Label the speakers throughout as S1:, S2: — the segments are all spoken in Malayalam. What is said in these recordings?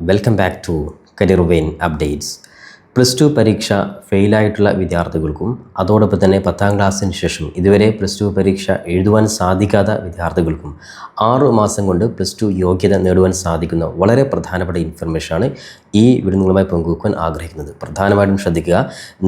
S1: Welcome back to career vein updates. +2 പരീക്ഷ ഫെയിലായിട്ടുള്ള വിദ്യാർത്ഥികൾക്കും അതോടൊപ്പം തന്നെ 10ാം ക്ലാസ്സിന് ശേഷം ഇതുവരെ +2 പരീക്ഷ എഴുതുവാൻ സാധിക്കാത്ത വിദ്യാർത്ഥികൾക്കും 6 മാസം കൊണ്ട് +2 യോഗ്യത നേടുവാൻ സാധിക്കുന്ന വളരെ പ്രധാനപ്പെട്ട ഇൻഫർമേഷനാണ് ഈ വീഡിയോ നിങ്ങളുമായി പങ്കുവെക്കാൻ ആഗ്രഹിക്കുന്നത്. പ്രധാനമായിട്ടും ശ്രദ്ധിക്കുക,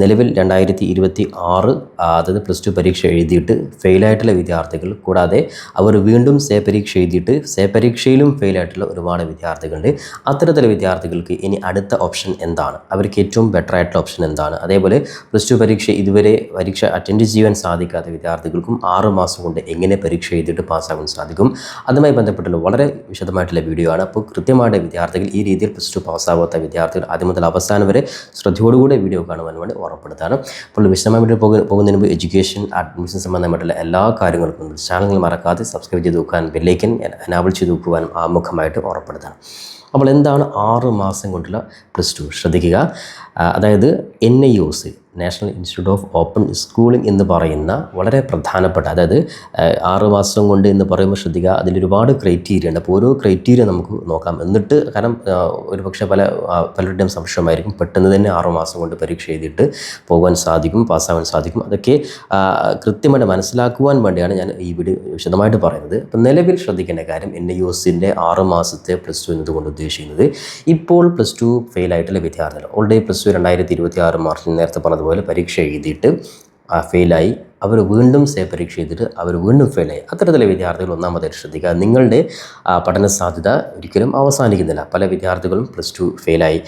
S1: നിലവിൽ 2026 അതായത് +2 പരീക്ഷ എഴുതിയിട്ട് ഫെയിലായിട്ടുള്ള വിദ്യാർത്ഥികൾ കൂടാതെ അവർ വീണ്ടും പരീക്ഷ എഴുതിയിട്ട് പരീക്ഷയിലും ഫെയിലായിട്ടുള്ള ഒരുപാട് വിദ്യാർത്ഥികളുണ്ട്. അത്തരത്തിലുള്ള വിദ്യാർത്ഥികൾക്ക് ഇനി അടുത്ത ഓപ്ഷൻ എന്താണ്, അവർക്ക് ഏറ്റവും ബെറ്റർ ആയിട്ടുള്ള ഓപ്ഷൻ എന്താണ്, അതേപോലെ +2 പരീക്ഷ ഇതുവരെ പരീക്ഷ അറ്റൻഡ് ചെയ്യാൻ സാധിക്കാത്ത വിദ്യാർത്ഥികൾക്കും 6 മാസം കൊണ്ട് എങ്ങനെ പരീക്ഷ എഴുതിയിട്ട് പാസ്സാകാൻ സാധിക്കും, അതുമായി ബന്ധപ്പെട്ടുള്ള വളരെ വിശദമായിട്ടുള്ള വീഡിയോ ആണ്. അപ്പോൾ കൃത്യമായിട്ട് വിദ്യാർത്ഥികൾ ഈ രീതിയിൽ +2 പാസ്സാകാത്ത വിദ്യാർത്ഥികൾ ആദ്യം മുതൽ അവസാനം വരെ ശ്രദ്ധയോടുകൂടെ വീഡിയോ കാണുവാൻ വേണ്ടി ഓർമ്മപ്പെടുത്താണ്. അപ്പോൾ വിശദമായ വീഡിയോ പോകുന്നതിന് മുമ്പ് എഡ്യൂക്കേഷൻ അഡ്മിഷൻ സംബന്ധമായിട്ടുള്ള എല്ലാ കാര്യങ്ങൾക്കും ചാനൽ മറക്കാതെ സബ്സ്ക്രൈബ് ചെയ്ത് വെക്കാൻ, ബെല്ലൈക്കൻ എനാബിൾ ചെയ്ത് വെക്കുവാൻ ആമുഖമായിട്ട് ഓർമ്മപ്പെടുത്താണ്. അപ്പോൾ എന്താണ് 6 മാസം കൊണ്ടുള്ള +2? ശ്രദ്ധിക്കുക, അതായത് NIOS national institute of open schooling എന്ന് പറയുന്ന വളരെ പ്രധാനപ്പെട്ട, അതായത് 6 മാസം കൊണ്ട് എന്ന് പറയുമ്പോൾ ശ്രദ്ധിക്കുക, അതിലൊരുപാട് ക്രൈറ്റീരിയ ഉണ്ട്. അപ്പോൾ ഓരോ ക്രൈറ്റീരിയ നമുക്ക് നോക്കാം. എന്നിട്ട് കാരണം ഒരു പക്ഷേ പലരുടെയും സംശയമായിരിക്കും, പെട്ടെന്ന് തന്നെ 6 മാസം കൊണ്ട് പരീക്ഷ എഴുതിയിട്ട് പോകാൻ സാധിക്കും, പാസ്സാവാൻ സാധിക്കും. അതൊക്കെ കൃത്യമായിട്ട് മനസ്സിലാക്കുവാൻ വേണ്ടിയാണ് ഞാൻ ഈ വീഡിയോ വിശദമായിട്ട് പറയുന്നത്. അപ്പോൾ നിലവിൽ ശ്രദ്ധിക്കേണ്ട കാര്യം, NIOSൻ്റെ 6 മാസത്തെ +2 എന്നതുകൊണ്ട് ഉദ്ദേശിക്കുന്നത് ഇപ്പോൾ +2 ഫെയിലായിട്ടുള്ള വിദ്യാർത്ഥികൾ ഓൾറെഡി +2 2026 മാർച്ചിൽ നേരത്തെ പറഞ്ഞതുപോലെ പരീക്ഷ എഴുതിയിട്ട് ഫെയിലായി, അവർ വീണ്ടും പരീക്ഷ ചെയ്തിട്ട് അവർ വീണ്ടും ഫെയിലായി. അത്തരത്തിലുള്ള വിദ്യാർത്ഥികൾ ഒന്നാമതായിട്ട് ശ്രദ്ധിക്കുക, നിങ്ങളുടെ പഠന സാധ്യത ഒരിക്കലും അവസാനിക്കുന്നില്ല. പല വിദ്യാർത്ഥികളും +2 ഫെയിലായി.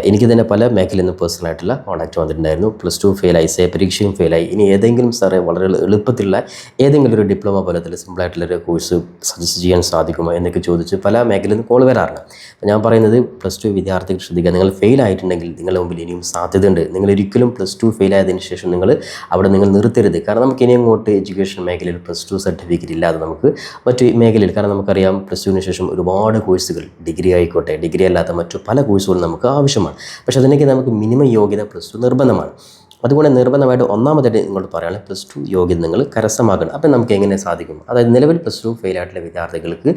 S1: എനിക്ക് തന്നെ പല മേഖലയിൽ നിന്ന് പേഴ്സണലായിട്ടുള്ള കോൺടാക്റ്റ് വന്നിട്ടുണ്ടായിരുന്നു. +2 ഫെയിലായി, പരീക്ഷയും ഫെയിലായി, ഇനി ഏതെങ്കിലും സാറേ വളരെ എളുപ്പത്തിലുള്ള ഏതെങ്കിലും ഒരു ഡിപ്ലോമ പോലത്തെ സിമ്പിളായിട്ടുള്ളൊരു കോഴ്സ് സജസ്റ്റ് ചെയ്യാൻ സാധിക്കുമോ എന്നൊക്കെ ചോദിച്ച് പല മേഖലയിൽ നിന്ന് കോൾ വരാറുണ്ട്. അപ്പോൾ ഞാൻ പറയുന്നത്, +2 വിദ്യാർത്ഥികൾ ശ്രദ്ധിക്കുക, നിങ്ങൾ ഫെയിലായിട്ടുണ്ടെങ്കിൽ നിങ്ങളുടെ മുമ്പിൽ ഇനിയും സാധ്യതയുണ്ട്. നിങ്ങൾ ഒരിക്കലും +2 ഫെയിലായതിനു ശേഷം അവിടെ നിങ്ങൾ നിർത്തരുത്. കാരണം നമുക്ക് ഇനി അങ്ങോട്ട് എഡ്യൂക്കേഷൻ മേഖലയിൽ +2 സർട്ടിഫിക്കറ്റ് ഇല്ലാതെ നമുക്ക് മറ്റു മേഖലയിൽ, കാരണം നമുക്കറിയാം +2ന് ശേഷം ഒരുപാട് കോഴ്സുകൾ, ഡിഗ്രി ആയിക്കോട്ടെ, ഡിഗ്രി അല്ലാത്ത മറ്റു പല കോഴ്സുകളും നമുക്ക് ആവശ്യമാണ്. പക്ഷേ അതിനൊക്കെ നമുക്ക് മിനിമം യോഗ്യത +2 നിർബന്ധമാണ്. അതുകൊണ്ട് നിർബന്ധമായിട്ട് ഒന്നാമതായിട്ട് നിങ്ങളോട് പറയുകയാണ്, +2 യോഗ്യത നിങ്ങൾ കരസ്ഥമാക്കണം. അപ്പം നമുക്ക് എങ്ങനെ സാധിക്കും? അതായത് നിലവിൽ +2 ഫെയിലായിട്ടുള്ള വിദ്യാർത്ഥികൾക്ക്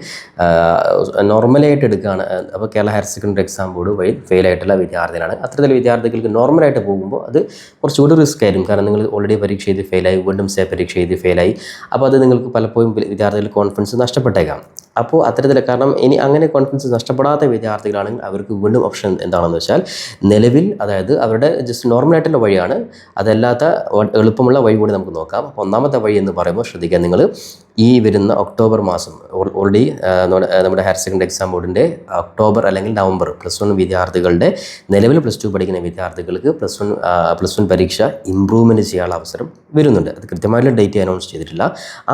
S1: നോർമലായിട്ട് എടുക്കുകയാണ്. അപ്പോൾ Kerala higher secondary exam board വഴി ഫെയിലായിട്ടുള്ള വിദ്യാർത്ഥികളാണ്. അത്തരത്തിലുള്ള വിദ്യാർത്ഥികൾക്ക് നോർമലായിട്ട് പോകുമ്പോൾ അത് കുറച്ചുകൂടി റിസ്ക് ആയിരിക്കും. കാരണം നിങ്ങൾ ഓൾറെഡി പരീക്ഷ ചെയ്ത് ഫെയിലായി, വീണ്ടും പരീക്ഷ ചെയ്ത് ഫെയിലായി. അപ്പോൾ അത് നിങ്ങൾക്ക് പലപ്പോഴും വിദ്യാർത്ഥികളുടെ കോൺഫിഡൻസ് നഷ്ടപ്പെട്ടേക്കാം. അപ്പോൾ അത്തരത്തിൽ, കാരണം ഇനി അങ്ങനെ കോൺഫിഡൻസ് നഷ്ടപ്പെടാത്ത വിദ്യാർത്ഥികളാണെങ്കിൽ അവർക്ക് വീണ്ടും ഓപ്ഷൻ എന്താണെന്ന് വെച്ചാൽ, നിലവിൽ അതായത് അവരുടെ ജസ്റ്റ് നോർമലായിട്ടുള്ള വഴിയാണ്, അതല്ലാത്ത എളുപ്പമുള്ള വഴി കൂടി നമുക്ക് നോക്കാം. അപ്പോൾ ഒന്നാമത്തെ വഴി എന്ന് പറയുമ്പോൾ ശ്രദ്ധിക്കുക, നിങ്ങൾ ഈ വരുന്ന ഒക്ടോബർ മാസം ഓൾറെഡി നമ്മുടെ ഹയർ സെക്കൻഡറി എക്സാം ബോർഡിൻ്റെ ഒക്ടോബർ അല്ലെങ്കിൽ നവംബർ +1 വിദ്യാർത്ഥികളുടെ നിലവിൽ +2 പഠിക്കുന്ന വിദ്യാർത്ഥികൾക്ക് +1 പരീക്ഷ ഇമ്പ്രൂവ്മെൻറ്റ് ചെയ്യാനുള്ള അവസരം വരുന്നുണ്ട്. അത് കൃത്യമായിട്ടുള്ള ഡേറ്റ് അനൗൺസ് ചെയ്തിട്ടില്ല.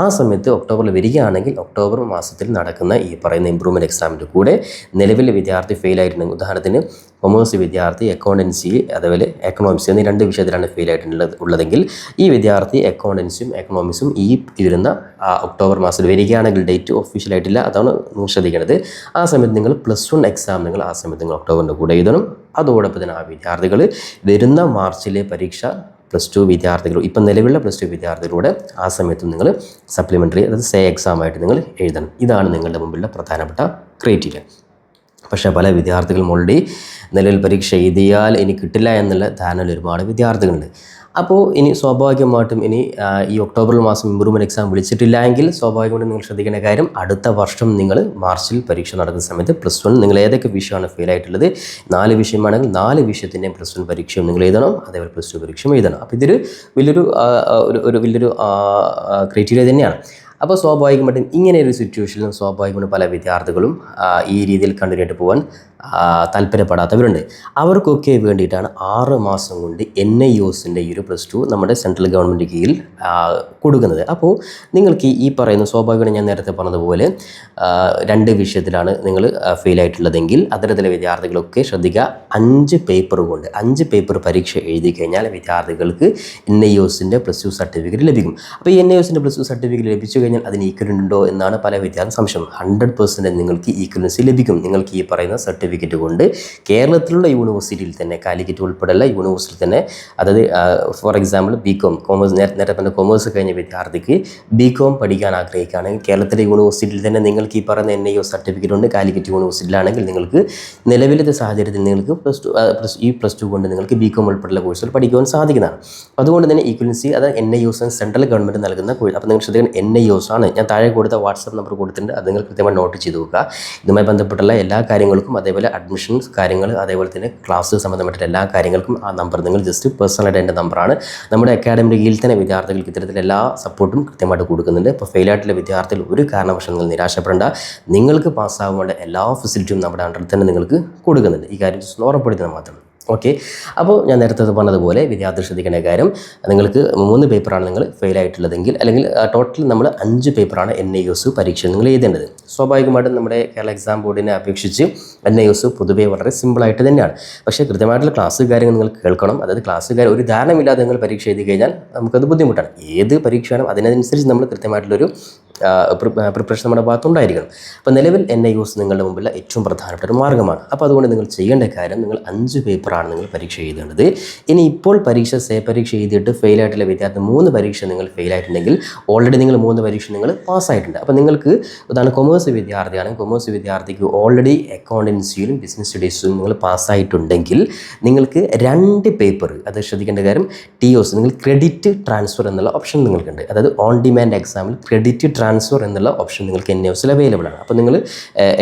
S1: ആ സമയത്ത് ഒക്ടോബറിൽ വരികയാണെങ്കിൽ ഒക്ടോബർ മാസത്തിൽ നടക്കുന്ന ഈ പറയുന്ന ഇമ്പ്രൂവ്മെൻറ്റ് എക്സാമിൻ്റെ കൂടെ നിലവിലെ വിദ്യാർത്ഥി ഫെയിലായിട്ടുണ്ടെങ്കിൽ, ഉദാഹരണത്തിന് കൊമേഴ്സ് വിദ്യാർത്ഥി അക്കൗണ്ടൻസി അതുപോലെ എക്കണോമിക്സ് എന്നീ 2 വിഷയത്തിലാണ് ഫെയിലായിട്ടുള്ളതെങ്കിൽ ഈ വിദ്യാർത്ഥി അക്കൗണ്ടൻസിയും എക്കണോമിക്സും ഈ വരുന്ന ഒക്ടോബർ മാസത്തിൽ വരികയാണെങ്കിൽ, ഡേറ്റ് ഒഫീഷ്യലായിട്ടില്ല, അതാണ് നിങ്ങൾ ശ്രദ്ധിക്കേണ്ടത്. ആ സമയത്ത് നിങ്ങൾ +1 എക്സാം നിങ്ങൾ ആ സമയത്ത് നിങ്ങൾ ഒക്ടോബറിൻ്റെ കൂടെ എഴുതണം. അതോടൊപ്പം തന്നെ ആ വിദ്യാർത്ഥികൾ വരുന്ന മാർച്ചിലെ പരീക്ഷ +2 വിദ്യാർത്ഥികൾ, ഇപ്പം നിലവിലുള്ള +2 വിദ്യാർത്ഥികളോട് ആ സമയത്തും നിങ്ങൾ സപ്ലിമെൻ്ററി, അതായത് എക്സാമായിട്ട് നിങ്ങൾ എഴുതണം. ഇതാണ് നിങ്ങളുടെ മുമ്പിലുള്ള പ്രധാനപ്പെട്ട ക്രൈറ്റീരിയ. പക്ഷേ പല വിദ്യാർത്ഥികളും ഓൾറെഡി നിലവിൽ പരീക്ഷ എഴുതിയാൽ ഇനി കിട്ടില്ല എന്നുള്ള ധാരണയിൽ ഒരുപാട് വിദ്യാർത്ഥികളുണ്ട്. അപ്പോൾ ഇനി സ്വാഭാവികമായിട്ടും ഇനി ഈ ഒക്ടോബർ മാസം ഇമ്പ്രൂവ്മെൻറ്റ് എക്സാം വിളിച്ചിട്ടില്ല എങ്കിൽ സ്വാഭാവികമായിട്ടും നിങ്ങൾ ശ്രദ്ധിക്കേണ്ട കാര്യം, അടുത്ത വർഷം നിങ്ങൾ മാർച്ചിൽ പരീക്ഷ നടക്കുന്ന സമയത്ത് +1 നിങ്ങൾ ഏതൊക്കെ വിഷയമാണ് ഫെയിലായിട്ടുള്ളത്, 4 വിഷയമാണെങ്കിൽ 4 വിഷയത്തിൻ്റെയും +1 പരീക്ഷയും നിങ്ങൾ എഴുതണം, അതേപോലെ +2 പരീക്ഷയും എഴുതണം. അപ്പോൾ ഇതൊരു വലിയൊരു ക്രൈറ്റീരിയ തന്നെയാണ്. അപ്പോൾ സ്വാഭാവികമായിട്ടും ഇങ്ങനെ ഒരു സിറ്റുവേഷനിലും സ്വാഭാവികമായിട്ടും പല വിദ്യാർത്ഥികളും ഈ രീതിയിൽ കണ്ടിന്യൂ ആയിട്ട് പോകാൻ താല്പര്യപ്പെടാത്തവരുണ്ട്. അവർക്കൊക്കെ വേണ്ടിയിട്ടാണ് 6 മാസം കൊണ്ട് NIOSൻ്റെ ഈ ഒരു +2 നമ്മുടെ സെൻട്രൽ ഗവൺമെൻറ് കീഴിൽ കൊടുക്കുന്നത്. അപ്പോൾ നിങ്ങൾക്ക് ഈ പറയുന്ന സ്വാഭാവികമായിട്ടും ഞാൻ നേരത്തെ പറഞ്ഞതുപോലെ 2 വിഷയത്തിലാണ് നിങ്ങൾ ഫെയിലായിട്ടുള്ളതെങ്കിൽ അത്തരത്തിലെ വിദ്യാർത്ഥികളൊക്കെ ശ്രദ്ധിക്കുക, 5 പേപ്പർ പരീക്ഷ എഴുതി കഴിഞ്ഞാൽ വിദ്യാർത്ഥികൾക്ക് NIOSൻ്റെ +2 സർട്ടിഫിക്കറ്റ് ലഭിക്കും. അപ്പോൾ ഈ NIOSൻ്റെ +2 സർട്ടിഫിക്കറ്റ് ലഭിച്ചു കഴിഞ്ഞാൽ കഴിഞ്ഞാൽ അതിന് ഈക്വലൻ്റ് ഉണ്ടോ എന്നാണ് പല വിദ്യാർത്ഥി സംശയം. 100% നിങ്ങൾക്ക് ഈക്വലൻസി ലഭിക്കും. നിങ്ങൾക്ക് ഈ പറയുന്ന സർട്ടിഫിക്കറ്റ് കൊണ്ട് കേരളത്തിലുള്ള യൂണിവേഴ്സിറ്റിയിൽ തന്നെ, കാലിക്കറ്റ് ഉൾപ്പെടെയുള്ള യൂണിവേഴ്സിറ്റിയിൽ തന്നെ, അതായത് ഫോർ എക്സാമ്പിൾ ബികോം കോമേഴ്സ്, നേരത്തെ പറഞ്ഞ കോമേഴ്സ് കഴിഞ്ഞ വിദ്യാർത്ഥിക്ക് ബികോം പഠിക്കാൻ ആഗ്രഹിക്കുകയാണെങ്കിൽ കേരളത്തിലെ യൂണിവേഴ്സിറ്റിയിൽ തന്നെ നിങ്ങൾക്ക് ഈ പറയുന്ന NIOS സർട്ടിഫിക്കറ്റ് ഉണ്ട്. കാലിക്കറ്റ് യൂണിവേഴ്സിറ്റിയിലാണെങ്കിൽ നിങ്ങൾക്ക് നിലവിലത്തെ സാഹചര്യത്തിൽ നിങ്ങൾക്ക് പ്ലസ് ടു കൊണ്ട് നിങ്ങൾക്ക് ബികോം ഉൾപ്പെടെയുള്ള കോഴ്സുകൾ പഠിക്കുവാൻ സാധിക്കുന്നതാണ്. അതുകൊണ്ട് തന്നെ ഈക്വലൻസി അത് NIOS സെൻട്രൽ ഗവൺമെൻറ് നൽകുന്ന കോഴ്സ്. അപ്പോൾ നിങ്ങൾ ശ്രദ്ധിക്കണം, NIOS ആണ്. ഞാൻ താഴെ കൊടുത്ത വാട്സാപ്പ് നമ്പർ കൊടുത്തിട്ടുണ്ട്, അത് നിങ്ങൾ കൃത്യമായി നോട്ട് ചെയ്ത് നോക്കുക. ഇതുമായി ബന്ധപ്പെട്ടുള്ള എല്ലാ കാര്യങ്ങൾക്കും, അതേപോലെ അഡ്മിഷൻസ് കാര്യങ്ങൾ, അതേപോലെ തന്നെ ക്ലാസ് സംബന്ധമായിട്ടുള്ള എല്ലാ കാര്യങ്ങൾക്കും ആ നമ്പർ നിങ്ങൾ ജസ്റ്റ് പേഴ്സണലായിട്ട് എൻ്റെ നമ്പറാണ്. നമ്മുടെ അക്കാഡമിയുടെ കീഴിൽ തന്നെ വിദ്യാർത്ഥികൾക്ക് ഇത്തരത്തിലുള്ള എല്ലാ സപ്പോർട്ടും കൃത്യമായിട്ട് കൊടുക്കുന്നുണ്ട്. ഇപ്പോൾ ഫെയിലായിട്ടുള്ള വിദ്യാർത്ഥികൾ ഒരു കാരണവശാലും നിങ്ങൾ നിരാശപ്പെടേണ്ട. നിങ്ങൾക്ക് പാസ്സാവേണ്ട എല്ലാ ഫെസിലിറ്റിയും നമ്മുടെ അണ്ടറിൽ തന്നെ നിങ്ങൾക്ക് കൊടുക്കുന്നുണ്ട്. ഈ കാര്യം ഉറപ്പെടുത്തുന്നത് മാത്രം. ഓക്കെ, അപ്പോൾ ഞാൻ നേരത്തെ പറഞ്ഞതുപോലെ വിദ്യാർത്ഥി ശ്രദ്ധിക്കേണ്ട കാര്യം, നിങ്ങൾക്ക് 3 പേപ്പറാണ് നിങ്ങൾ ഫെയിലായിട്ടുള്ളതെങ്കിൽ, അല്ലെങ്കിൽ ടോട്ടൽ നമ്മൾ 5 പേപ്പറാണ് NIOS പരീക്ഷ നിങ്ങൾ എഴുതേണ്ടത്. സ്വാഭാവികമായിട്ടും നമ്മുടെ കേരള എക്സാം ബോർഡിനെ അപേക്ഷിച്ച് NIOS പൊതുവേ വളരെ സിമ്പിളായിട്ട് തന്നെയാണ്. പക്ഷേ കൃത്യമായിട്ടുള്ള ക്ലാസ് കാര്യങ്ങൾ നിങ്ങൾ കേൾക്കണം. അതായത് ക്ലാസ് കാര്യം ഒരു ധാരണമില്ലാതെ നിങ്ങൾ പരീക്ഷ എഴുതി കഴിഞ്ഞാൽ നമുക്കത് ബുദ്ധിമുട്ടാണ്. ഏത് പരീക്ഷയാണ് അതിനനുസരിച്ച് നമ്മൾ കൃത്യമായിട്ടുള്ളൊരു പ്രിപ്പറേഷൻ നമ്മുടെ ഭാഗത്തുണ്ടായിരിക്കണം. അപ്പോൾ നിലവിൽ NIOS നിങ്ങളുടെ മുമ്പിൽ ഏറ്റവും പ്രധാനപ്പെട്ട ഒരു മാർഗ്ഗമാണ്. അപ്പോൾ അതുകൊണ്ട് നിങ്ങൾ ചെയ്യേണ്ട കാര്യം, നിങ്ങൾ 5 പേപ്പറാണ് നിങ്ങൾ പരീക്ഷ എഴുതേണ്ടത്. ഇനി ഇപ്പോൾ പരീക്ഷ എഴുതിയിട്ട് ഫെയിലായിട്ടുള്ള വിദ്യാർത്ഥി 3 പരീക്ഷ നിങ്ങൾ ഫെയിലായിട്ടുണ്ടെങ്കിൽ ഓൾറെഡി നിങ്ങൾ 3 പരീക്ഷ നിങ്ങൾ പാസ്സായിട്ടുണ്ട്. അപ്പോൾ നിങ്ങൾക്ക് ഉദാഹരണം കൊമേഴ്സ് വിദ്യാർത്ഥിയാണ്, കൊമേഴ്സ് വിദ്യാർത്ഥിക്ക് ഓൾറെഡി അക്കൗണ്ടൻസിയിലും ബിസിനസ് സ്റ്റഡീസിലും നിങ്ങൾ പാസ്സായിട്ടുണ്ടെങ്കിൽ നിങ്ങൾക്ക് 2 പേപ്പർ, അത് ശ്രദ്ധിക്കേണ്ട കാര്യം, TOS നിങ്ങൾ ക്രെഡിറ്റ് ട്രാൻസ്ഫർ എന്നുള്ള ഓപ്ഷൻ നിങ്ങൾക്കുണ്ട്. അതായത് ഓൺ ഡിമാൻഡ് എക്സാമിൽ ക്രെഡിറ്റ് ട്രാൻസ്ഫർ എന്നുള്ള ഓപ്ഷൻ നിങ്ങൾക്ക് NIOSൽ അവൈലബിൾ ആണ്. അപ്പോൾ നിങ്ങൾ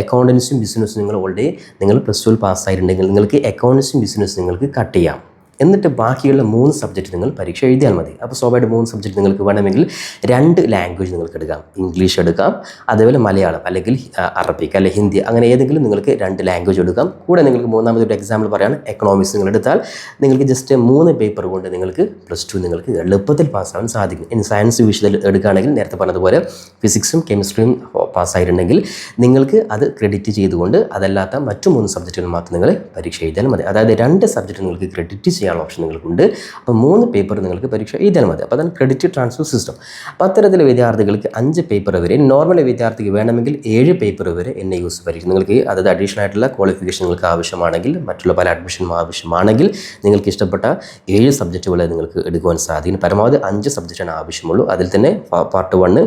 S1: അക്കൗണ്ടൻസും ബിസിനസ്സും നിങ്ങൾ ഓൾറെഡി നിങ്ങൾ പ്ലസ് 2 പാസ്സായിട്ടുണ്ടെങ്കിൽ നിങ്ങൾക്ക് അക്കൗണ്ടൻസും ബിസിനസ്സും നിങ്ങൾക്ക് കട്ട് ചെയ്യാം. എന്നിട്ട് ബാക്കിയുള്ള 3 സബ്ജക്റ്റ് നിങ്ങൾ പരീക്ഷ എഴുതിയാൽ മതി. അപ്പോൾ സ്വാഭാവികമായിട്ട് 3 സബ്ജക്റ്റ് നിങ്ങൾക്ക് വേണമെങ്കിൽ 2 ലാംഗ്വേജ് നിങ്ങൾക്ക് എടുക്കാം. ഇംഗ്ലീഷ് എടുക്കാം, അതേപോലെ മലയാളം, അല്ലെങ്കിൽ അറബിക്, അല്ലെങ്കിൽ ഹിന്ദി, അങ്ങനെ ഏതെങ്കിലും നിങ്ങൾക്ക് 2 ലാംഗ്വേജ് എടുക്കാം. കൂടെ നിങ്ങൾക്ക് മൂന്നാമതൊരു എക്സാമ്പിൾ പറയുകയാണ്, എക്കണോമിക്സ് നിങ്ങൾ എടുത്താൽ നിങ്ങൾക്ക് ജസ്റ്റ് 3 പേപ്പർ കൊണ്ട് നിങ്ങൾക്ക് പ്ലസ് 2 നിങ്ങൾക്ക് എളുപ്പത്തിൽ പാസ്സാവാൻ സാധിക്കും. ഇനി സയൻസ് വിഷയത്തിൽ എടുക്കുകയാണെങ്കിൽ നേരത്തെ പറഞ്ഞതുപോലെ ഫിസിക്സും കെമിസ്ട്രിയും പാസ്സായിട്ടുണ്ടെങ്കിൽ നിങ്ങൾക്ക് അത് ക്രെഡിറ്റ് ചെയ്തുകൊണ്ട് അതല്ലാത്ത മറ്റു 3 സബ്ജക്റ്റുകൾ മാത്രം നിങ്ങൾ പരീക്ഷ എഴുതിയാൽ മതി. അതായത് 2 സബ്ജക്റ്റ് നിങ്ങൾക്ക് ക്രെഡിറ്റ് ചെയ്യാൻ ഓപ്ഷൻ നിങ്ങൾക്കുണ്ട്. അപ്പോൾ 3 പേപ്പർ നിങ്ങൾക്ക് പരീക്ഷ എഴുതിയാൽ മതി. അപ്പോൾ അതാണ് ക്രെഡിറ്റ് ട്രാൻസ്ഫർ സിസ്റ്റം. അപ്പോൾ അത്തരത്തിലെ വിദ്യാർത്ഥികൾക്ക് 5 പേപ്പർ വരെ, നോർമൽ വിദ്യാർത്ഥിക്ക് വേണമെങ്കിൽ 7 പേപ്പർ വരെ NIOS പരീക്ഷ നിങ്ങൾക്ക്, അതായത് അഡീഷണൽ ആയിട്ടുള്ള ക്വാളിഫിക്കേഷൻ നിങ്ങൾക്ക് ആവശ്യമാണെങ്കിൽ, മറ്റുള്ള പല അഡ്മിഷനും ആവശ്യമാണെങ്കിൽ നിങ്ങൾക്ക് ഇഷ്ടപ്പെട്ട 7 സബ്ജക്റ്റുകളെ നിങ്ങൾക്ക് എടുക്കുവാൻ സാധിക്കും. പരമാവധി 5 സബ്ജക്റ്റാണ് ആവശ്യമുള്ളൂ. അതിൽ തന്നെ പാർട്ട് 1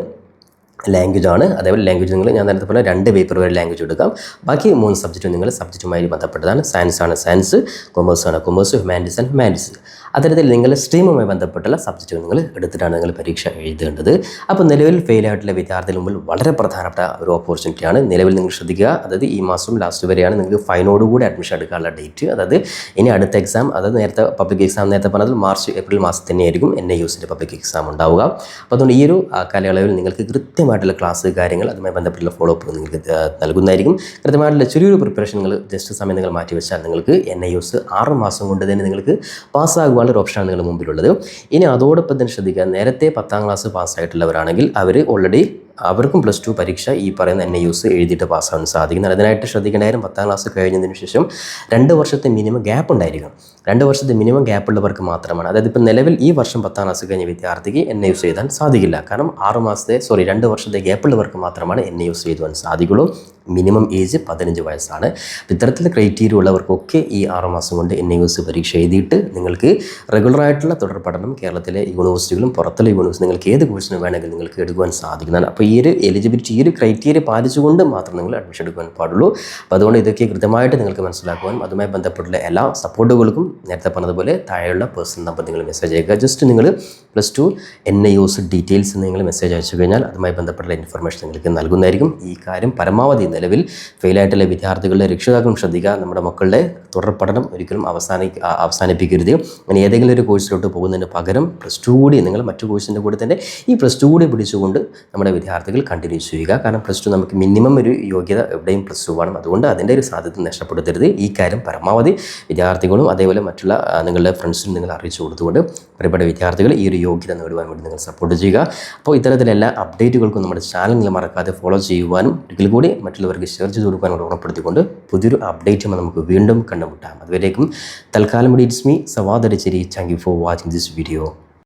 S1: ലാംഗ്വേജ് ആണ്. അതേപോലെ ലാംഗ്വേജ് നിങ്ങൾ, ഞാൻ നേരത്തെ പറഞ്ഞ 2 പേപ്പർ വരെ ലാംഗ്വേജ് എടുക്കാം. ബാക്കി 3 സബ്ജക്റ്റ് നിങ്ങൾ സബ്ജക്റ്റുമായി ബന്ധപ്പെട്ടതാണ്. സയൻസ് ആണ് സയൻസ്, കൊമേഴ്സ് ആണ് കൊമേഴ്സ്, ഹ്യൂമാനിറ്റീസ് ആണ് ഹ്യൂമാനിറ്റീസ്. അത്തരത്തിൽ നിങ്ങളുടെ സ്ട്രീമുമായി ബന്ധപ്പെട്ടുള്ള സബ്ജക്റ്റുകൾ നിങ്ങൾ എടുത്തിട്ടാണ് നിങ്ങൾ പരീക്ഷ എഴുതേണ്ടത്. അപ്പോൾ നിലവിൽ ഫെയിലായിട്ടുള്ള വിദ്യാർത്ഥികൾ മുമ്പിൽ വളരെ പ്രധാനപ്പെട്ട ഒരു ഓപ്പർച്യൂണിറ്റിയാണ്. നിലവിൽ നിങ്ങൾ ശ്രദ്ധിക്കുക, അതായത് ഈ മാസം ലാസ്റ്റ് വരെയാണ് നിങ്ങൾക്ക് ഫൈനോടുകൂടി അഡ്മിഷൻ എടുക്കാനുള്ള ഡേറ്റ്. അതായത് ഇനി അടുത്ത എക്സാം, അതായത് നേരത്തെ പബ്ലിക് എക്സാം നേരത്തെ പറഞ്ഞത് മാർച്ച് ഏപ്രിൽ മാസത്തിൽ തന്നെയായിരിക്കും NIOSൻ്റെ പബ്ലിക് എക്സാം ഉണ്ടാവുക. അപ്പോൾ അതുകൊണ്ട് ഈ ഒരു കാലയളവിൽ നിങ്ങൾക്ക് കൃത്യമായിട്ടുള്ള ക്ലാസ് കാര്യങ്ങൾ, അതുമായി ബന്ധപ്പെട്ടുള്ള ഫോളോ അപ്പ് നിങ്ങൾക്ക് നൽകുന്നതായിരിക്കും. കൃത്യമായിട്ടുള്ള ചെറിയൊരു പ്രിപ്പറേഷൻ നിങ്ങൾ ജസ്റ്റ് സമയം നിങ്ങൾ മാറ്റി വെച്ചാൽ നിങ്ങൾക്ക് NIOS 6 മാസം കൊണ്ട് തന്നെ നിങ്ങൾക്ക് പാസ്സാകുവാനുള്ള ഒരു ഓപ്ഷനാണ് നിങ്ങളുടെ മുമ്പിലുള്ളത്. ഇനി അതോടൊപ്പം തന്നെ ശ്രദ്ധിക്കുക, നേരത്തെ 10ാം ക്ലാസ് പാസ്സായിട്ടുള്ളവരാണെങ്കിൽ അവർ ഓൾറെഡി അവർക്കും പ്ലസ് 2 പരീക്ഷ ഈ പറയുന്ന NIOS എഴുതിയിട്ട് പാസ്സാവാൻ സാധിക്കും. അതിനായിട്ട് ശ്രദ്ധിക്കേണ്ട കാര്യം, 10ാം ക്ലാസ് കഴിഞ്ഞതിന് ശേഷം 2 വർഷത്തെ മിനിമം ഗ്യാപ്പ് ഉണ്ടായിരിക്കണം. 2 വർഷത്തെ മിനിമം ഗ്യാപ്പ് ഉള്ളവർക്ക് മാത്രമാണ്. അതായത് ഇപ്പോൾ നിലവിൽ ഈ വർഷം 10ാം ക്ലാസ് കഴിഞ്ഞ വിദ്യാർത്ഥിക്ക് NIOS എഴുതാൻ സാധിക്കില്ല. കാരണം 2 വർഷത്തെ ഗ്യാപ്പ് ഉള്ളവർക്ക് മാത്രമാണ് NIOS എഴുതുവാൻ സാധിക്കുള്ളൂ. മിനിമം ഏജ് 15 വയസ്സാണ്. ഇത്തരത്തിലുള്ള ക്രൈറ്റീരിയ ഉള്ളവർക്കൊക്കെ ഈ 6 മാസം കൊണ്ട് NIOS പരീക്ഷ എഴുതിയിട്ട് നിങ്ങൾക്ക് റെഗുലറായിട്ടുള്ള തുടർ പഠനം കേരളത്തിലെ യൂണിവേഴ്സിറ്റികളും പുറത്തുള്ള യൂണിവേഴ്സിറ്റി നിങ്ങൾക്ക് ഏത് കോഴ്സിന് വേണമെങ്കിൽ നിങ്ങൾക്ക് എടുക്കുവാൻ സാധിക്കുന്നതാണ്. അപ്പോൾ ഈ ഒരു എലിജിബിലിറ്റി, ഈ ഒരു ക്രൈറ്റീരിയ പാലിച്ചുകൊണ്ട് മാത്രം നിങ്ങൾ അഡ്മിഷൻ എടുക്കുവാൻ പാടുള്ളൂ. അപ്പോൾ അതുകൊണ്ട് ഇതൊക്കെ കൃത്യമായിട്ട് നിങ്ങൾക്ക് മനസ്സിലാക്കുവാനും അതുമായി ബന്ധപ്പെട്ടുള്ള എല്ലാ സപ്പോർട്ടുകൾക്കും നേരത്തെ പറഞ്ഞതുപോലെ താഴെയുള്ള പേഴ്സണൽ നമ്പർ നിങ്ങൾ മെസ്സേജ് അയക്കുക. ജസ്റ്റ് നിങ്ങൾ പ്ലസ് 2 NIOS ഡീറ്റെയിൽസ് നിങ്ങൾ മെസ്സേജ് അയച്ചു കഴിഞ്ഞാൽ അതുമായി ബന്ധപ്പെട്ടുള്ള ഇൻഫർമേഷൻ നിങ്ങൾക്ക് നൽകുന്നതായിരിക്കും. ഈ കാര്യം പരമാവധി നിലവിൽ ഫെയിലായിട്ടുള്ള വിദ്യാർത്ഥികളുടെ രക്ഷിതാക്കളും ശ്രദ്ധിക്കുക. നമ്മുടെ മക്കളുടെ തുടർ പഠനം ഒരിക്കലും അവസാനിപ്പിക്കരുത്. അങ്ങനെ ഏതെങ്കിലും ഒരു കോഴ്സിലോട്ട് പോകുന്നതിന് പകരം പ്ലസ് 2 കൂടി നിങ്ങൾ മറ്റു കോഴ്സിൻ്റെ കൂടെ തന്നെ ഈ പ്ലസ് 2 കൂടി പിടിച്ചുകൊണ്ട് നമ്മുടെ വിദ്യാർത്ഥികൾ കണ്ടിന്യൂ ചെയ്യുക. കാരണം പ്ലസ് 2 നമുക്ക് മിനിമം ഒരു യോഗ്യത എവിടെയും പ്ലസ് 2 ആണ്. അതുകൊണ്ട് അതിൻ്റെ ഒരു സാധ്യത നഷ്ടപ്പെടുത്തരുത്. ഈ കാര്യം പരമാവധി വിദ്യാർത്ഥികളും അതേപോലെ മറ്റുള്ള നിങ്ങളുടെ ഫ്രണ്ട്സിനും നിങ്ങൾ അറിയിച്ചു കൊടുത്തുകൊണ്ട് പ്രിയപ്പെട്ട വിദ്യാർത്ഥികൾ ഈ ഒരു യോഗ്യത നേടുവാൻ വേണ്ടി നിങ്ങൾ സപ്പോർട്ട് ചെയ്യുക. അപ്പോൾ ഇത്തരത്തിലെല്ലാ അപ്ഡേറ്റുകൾക്കും നമ്മുടെ ചാനൽ നിങ്ങൾ മറക്കാതെ ഫോളോ ചെയ്യുവാനും ഒരിക്കൽ കൂടി മറ്റുള്ളവർക്ക് ഷെയർ ചെയ്ത് കൊടുക്കാനും ഓർമ്മപ്പെടുത്തിക്കൊണ്ട് പുതിയൊരു അപ്ഡേറ്റുമായി നമുക്ക് വീണ്ടും കണ്ടുമുട്ടാം. അതുവരേക്കും തൽക്കാലം it's me Sawad Aricheri. Thank you for watching this video.